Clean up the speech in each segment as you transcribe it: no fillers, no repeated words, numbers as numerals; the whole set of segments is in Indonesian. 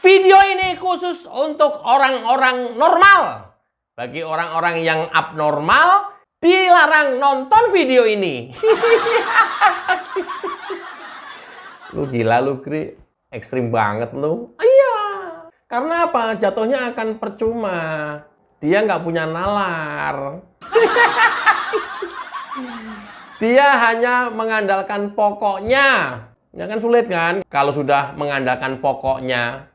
Video ini khusus untuk orang-orang normal. Bagi orang-orang yang abnormal, dilarang nonton video ini. Lu gila lu, Gri. Ekstrim banget lu. Iya. Karena apa? Jatuhnya akan percuma. Dia nggak punya nalar. Dia hanya mengandalkan pokoknya. Ya kan sulit kan? Kalau sudah mengandalkan pokoknya,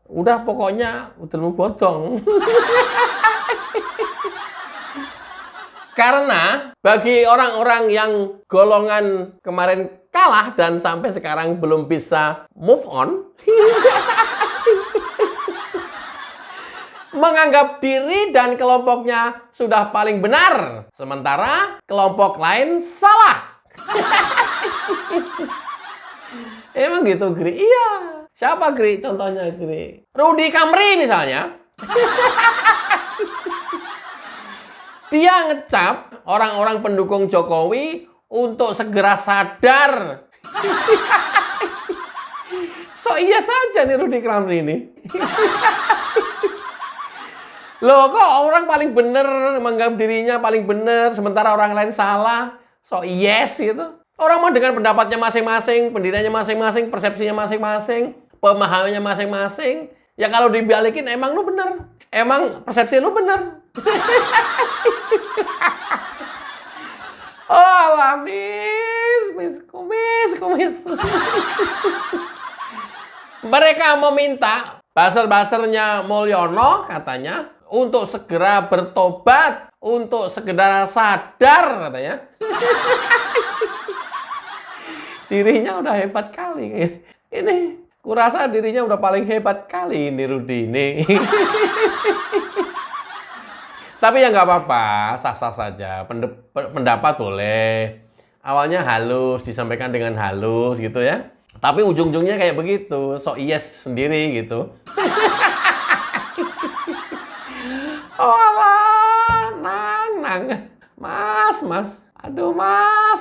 udah mau bodong. Karena bagi orang-orang yang golongan kemarin kalah dan sampai sekarang belum bisa move on, menganggap diri dan kelompoknya sudah paling benar, sementara kelompok lain salah. Emang gitu, Gri? Iya. Siapa, Gri? Contohnya, Gri. Rudy Kamri misalnya. Dia ngecap orang-orang pendukung Jokowi untuk segera sadar. So iya saja nih Rudy Kamri ini. Loh, kok orang paling benar menganggap dirinya paling benar, sementara orang lain salah? So yes gitu. Orang mau dengan pendapatnya masing-masing, pendiriannya masing-masing, persepsinya masing-masing, pemahamannya masing-masing. Ya kalau dibalikin emang lu bener. Emang persepsi lu bener. Oh alah, kumis. Mereka meminta buzzer-buzzernya Mulyono katanya untuk segera bertobat, untuk segera sadar katanya. Dirinya udah hebat kali. Ini kurasa dirinya udah paling hebat kali ini Rudy ini. Tapi ya nggak apa-apa, sah-sah saja. Pendapat boleh. Awalnya halus, disampaikan dengan halus gitu ya. Tapi ujung-ujungnya kayak begitu, so yes sendiri gitu. Oh alah, nang. Mas. Aduh, mas.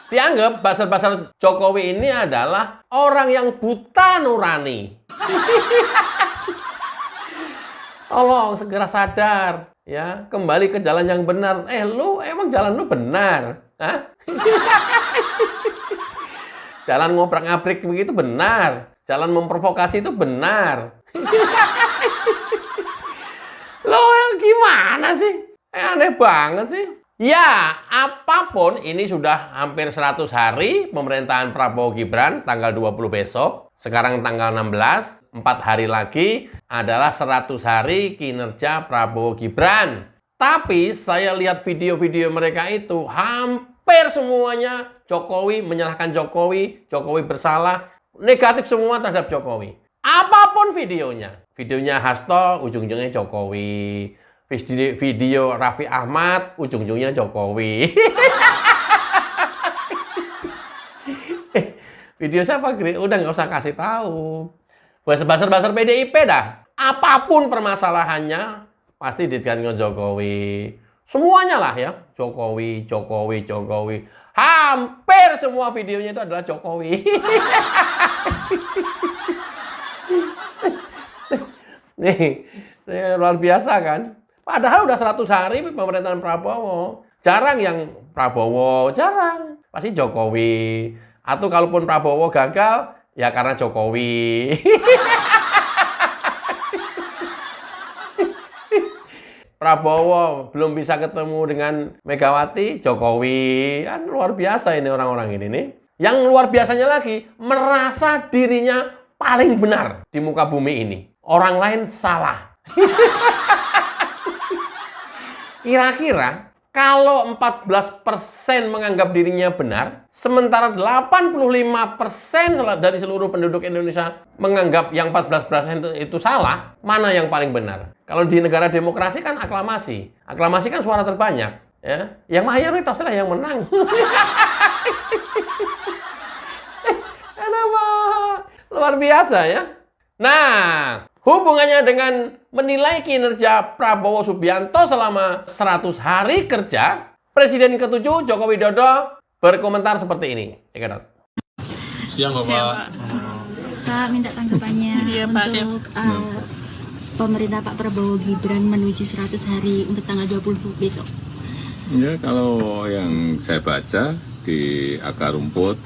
Dianggap buzzer-buzzer Jokowi ini adalah orang yang buta nurani. Tolong segera sadar, ya, kembali ke jalan yang benar. Lu emang jalan lu benar? Hah? Jalan ngobrak-ngabrik begitu benar. Jalan memprovokasi itu benar. Lo gimana sih? Aneh banget sih. Ya, apapun ini sudah hampir 100 hari pemerintahan Prabowo Gibran tanggal 20 besok. Sekarang tanggal 16, 4 hari lagi adalah 100 hari kinerja Prabowo Gibran. Tapi saya lihat video-video mereka itu hampir semuanya Jokowi menyalahkan Jokowi bersalah, negatif semua terhadap Jokowi. Apapun videonya. Videonya Hasto, ujung-ujungnya Jokowi. Video Raffi Ahmad, ujung-ujungnya Jokowi. Video siapa, Gri? Udah nggak usah kasih tahu. Buzzer-buzzer PDIP dah. Apapun permasalahannya, pasti dikaitkan Jokowi. Semuanya lah ya. Jokowi. Hampir semua videonya itu adalah Jokowi. Nih, luar biasa kan? Padahal udah 100 hari pemerintahan Prabowo. Jarang yang Prabowo, jarang. Pasti Jokowi. Atau kalaupun Prabowo gagal, ya karena Jokowi. Prabowo belum bisa ketemu dengan Megawati, Jokowi. Kan luar biasa ini orang-orang ini nih. Yang luar biasanya lagi, merasa dirinya paling benar di muka bumi ini. Orang lain salah. Kira-kira kalau 14% menganggap dirinya benar, sementara 85% dari seluruh penduduk Indonesia menganggap yang 14% itu salah, mana yang paling benar? Kalau di negara demokrasi kan aklamasi. Aklamasi kan suara terbanyak. Ya. Yang mayoritas lah yang menang. Kenapa? Luar biasa ya. Nah, hubungannya dengan menilai kinerja Prabowo Subianto selama 100 hari kerja, Presiden ke-7 Joko Widodo berkomentar seperti ini. Check it out. Siang Bapak. Siang, Pak. Pak, minta tanggapannya Iya, Pak. untuk pemerintah Pak Prabowo Gibran menuju 100 hari untuk tanggal 20 besok. Ya, kalau yang saya baca di akar rumput,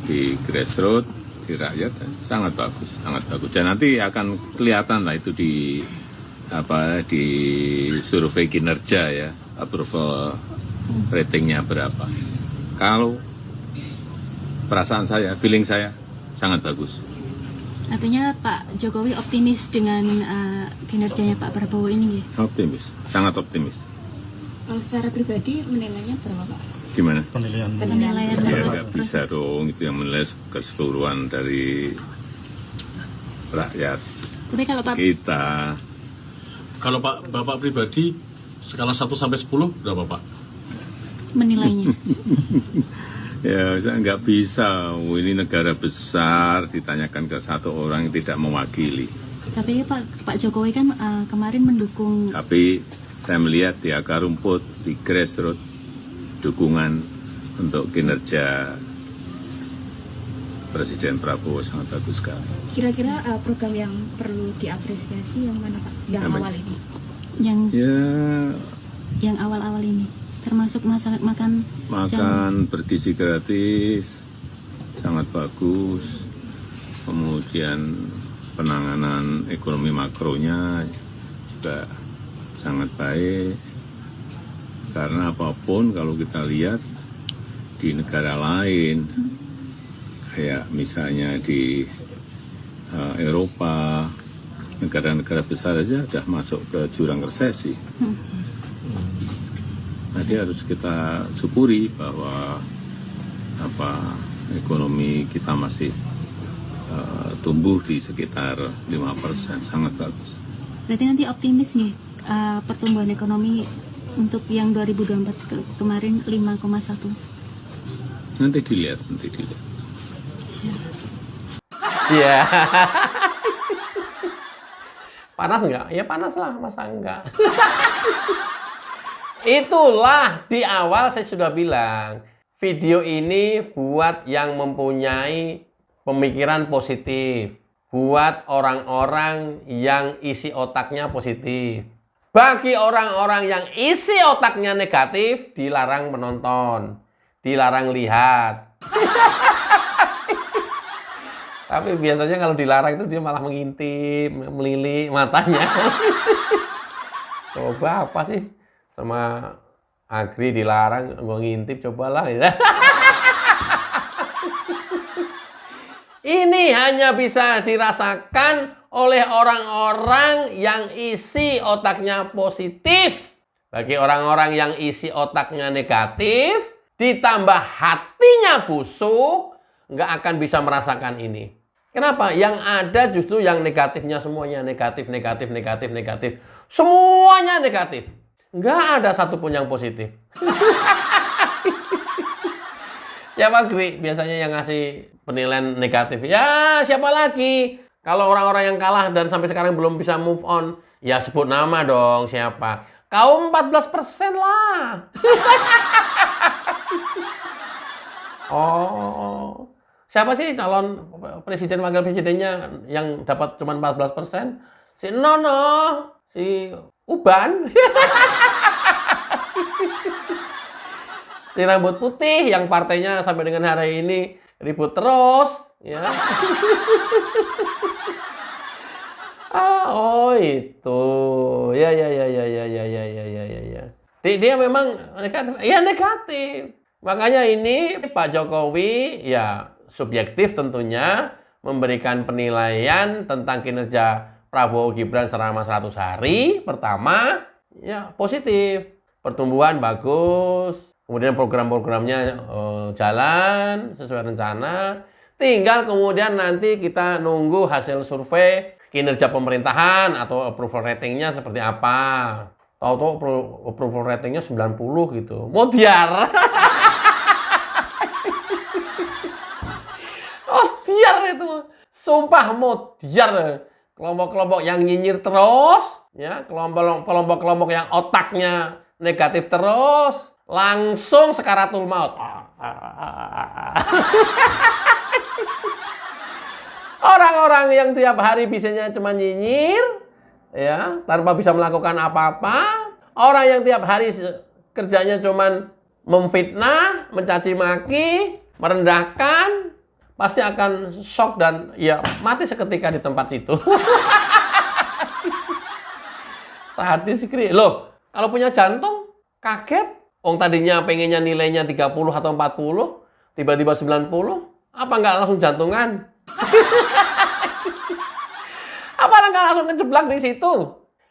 di grassroots, di rakyat, sangat bagus, sangat bagus. Dan nanti akan kelihatan lah itu di survei kinerja ya, approval ratingnya berapa. Kalau perasaan saya, feeling saya sangat bagus. Artinya Pak Jokowi optimis dengan kinerjanya Pak Prabowo ini ya? Optimis, sangat optimis. Kalau secara pribadi menilainya berapa Pak? Gimana? Penilaian. Penilaian Ya Bapak. nggak bisa dong, itu yang menilai keseluruhan dari rakyat Tapi kalau Pak kita. Kalau Bapak pribadi skala 1 sampai 10 berapa Pak? menilainya, Ya, saya nggak bisa. Ini negara besar, ditanyakan ke satu orang yang tidak mewakili. tapi Pak Jokowi kan kemarin mendukung. Tapi saya melihat di akar rumput, di grassroots, dukungan untuk kinerja Presiden Prabowo sangat bagus sekali. Kira-kira program yang perlu diapresiasi yang mana Pak? Yang Apa? awal ini? Ya, Yang awal-awal ini, termasuk masalah makan makan bergizi gratis sangat bagus. Kemudian penanganan ekonomi makronya juga sangat baik. Karena apapun kalau kita lihat di negara lain, kayak misalnya di Eropa, negara-negara besar aja sudah masuk ke jurang resesi. Jadi harus kita syukuri bahwa ekonomi kita masih tumbuh di sekitar 5%, sangat bagus. Berarti nanti optimis nih pertumbuhan ekonomi untuk yang 2024 kemarin 5,1. Nanti dilihat. Iya. Panas nggak? Ya panas lah, masa enggak? Itulah di awal saya sudah bilang, video ini buat yang mempunyai pemikiran positif, buat orang-orang yang isi otaknya positif. Bagi orang-orang yang isi otaknya negatif, dilarang menonton, dilarang lihat. Tapi biasanya kalau dilarang itu dia malah mengintip, melilik matanya. Coba apa sih? Sama Agri dilarang, gue ngintip, cobalah. Ini hanya bisa dirasakan oleh orang-orang yang isi otaknya positif. Bagi orang-orang yang isi otaknya negatif, ditambah hatinya busuk, nggak akan bisa merasakan ini. Kenapa? Yang ada justru yang negatifnya semuanya. Negatif. Semuanya negatif. Nggak ada satupun yang positif. Siapa Gri? Biasanya yang ngasih penilaian negatif. Ya, siapa lagi? Kalau orang-orang yang kalah dan sampai sekarang belum bisa move on, ya sebut nama dong, siapa? Kaum 14% lah. Oh, siapa sih calon presiden wakil presidennya yang dapat cuma 14%? Si Nono, si Uban. Si rambut putih yang partainya sampai dengan hari ini ribut terus, ya. Oh itu, ya. Dia memang negatif, ya negatif. Makanya ini Pak Jokowi ya subjektif tentunya memberikan penilaian tentang kinerja Prabowo Gibran selama 100 hari. Pertama, ya positif. Pertumbuhan bagus. Kemudian program-programnya jalan sesuai rencana. Tinggal kemudian nanti kita nunggu hasil survei kinerja pemerintahan atau approval ratingnya seperti apa. Tahu-tahu approval ratingnya 90 gitu. Modiar. Modiar itu. Sumpah modiar. Kelompok-kelompok yang nyinyir terus, ya, kelompok-kelompok yang otaknya negatif terus, langsung sekaratul maut. Orang-orang yang tiap hari bisanya cuma nyinyir, ya, tanpa bisa melakukan apa-apa. Orang yang tiap hari kerjanya cuma memfitnah, mencaci maki, merendahkan, pasti akan shock dan ya mati seketika di tempat itu. Sadis sekali. Loh, kalau punya jantung, kaget. Tadinya pengennya nilainya 30 atau 40, tiba-tiba 90, apa nggak langsung jantungan? Apa nggak langsung kejeblak di situ?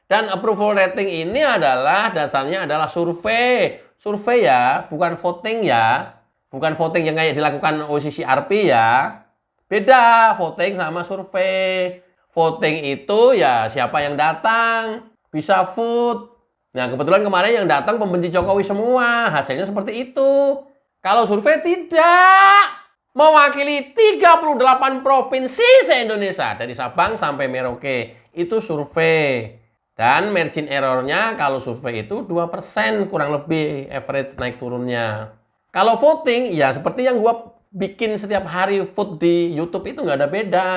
Dan approval rating ini dasarnya adalah survei. Survei ya, bukan voting ya. Bukan voting yang kayak dilakukan OCCRP ya. Beda voting sama survei. Voting itu ya siapa yang datang, bisa vote. Nah, kebetulan kemarin yang datang pembenci Jokowi semua. Hasilnya seperti itu. Kalau survei tidak. Mewakili 38 provinsi se-Indonesia. Dari Sabang sampai Merauke. Itu survei. Dan margin errornya kalau survei itu 2% kurang lebih average naik turunnya. Kalau voting, ya seperti yang gua bikin setiap hari vote di YouTube itu nggak ada beda.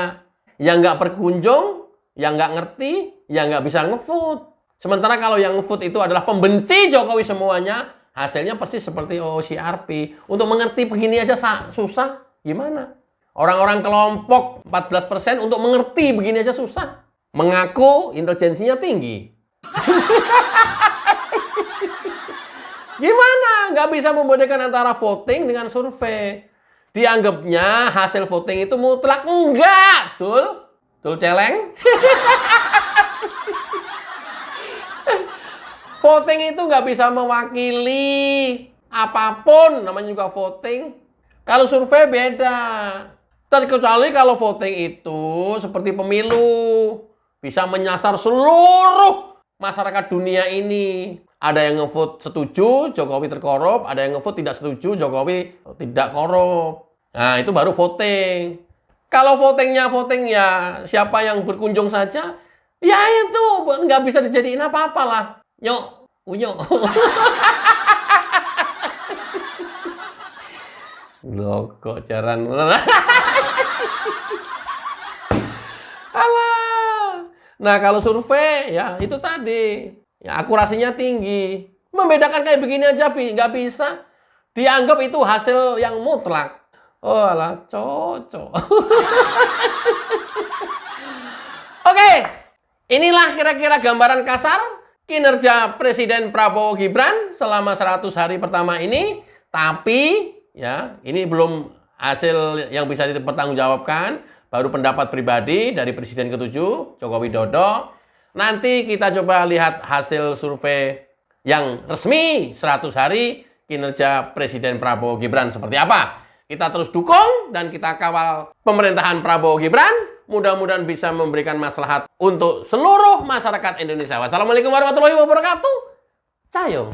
Yang nggak berkunjung, yang nggak ngerti, yang nggak bisa ngevote. Sementara kalau yang ngevote itu adalah pembenci Jokowi semuanya, hasilnya persis seperti OCRP. Untuk mengerti begini aja susah, gimana? Orang-orang kelompok 14% untuk mengerti begini aja susah. Mengaku intelijensinya tinggi. Gimana? Nggak bisa membedakan antara voting dengan survei. Dianggapnya hasil voting itu mutlak. Enggak! Tul celeng. Voting itu nggak bisa mewakili apapun, namanya juga voting. Kalau survei beda. Terkecuali kalau voting itu seperti pemilu. Bisa menyasar seluruh masyarakat dunia ini. Ada yang ngevote setuju, Jokowi terkorup. Ada yang ngevote tidak setuju, Jokowi tidak korup. Nah, itu baru voting. Kalau votingnya voting ya siapa yang berkunjung saja, ya itu nggak bisa dijadiin apa-apa lah. Nyok, unyok. Loh, kok jaran. Alah. Nah, kalau survei, ya itu tadi. Ya, akurasinya tinggi. Membedakan kayak begini aja nggak bisa. Dianggap itu hasil yang mutlak. Oh, alah, cocok. Oke, inilah kira-kira gambaran kasar kinerja Presiden Prabowo Gibran selama 100 hari pertama ini. Tapi, ya, ini belum hasil yang bisa dipertanggungjawabkan. Baru pendapat pribadi dari Presiden ke-7, Joko Widodo. Nanti kita coba lihat hasil survei yang resmi 100 hari kinerja Presiden Prabowo Gibran seperti apa. Kita terus dukung dan kita kawal pemerintahan Prabowo Gibran. Mudah-mudahan bisa memberikan maslahat untuk seluruh masyarakat Indonesia. Wassalamualaikum warahmatullahi wabarakatuh. Cayong.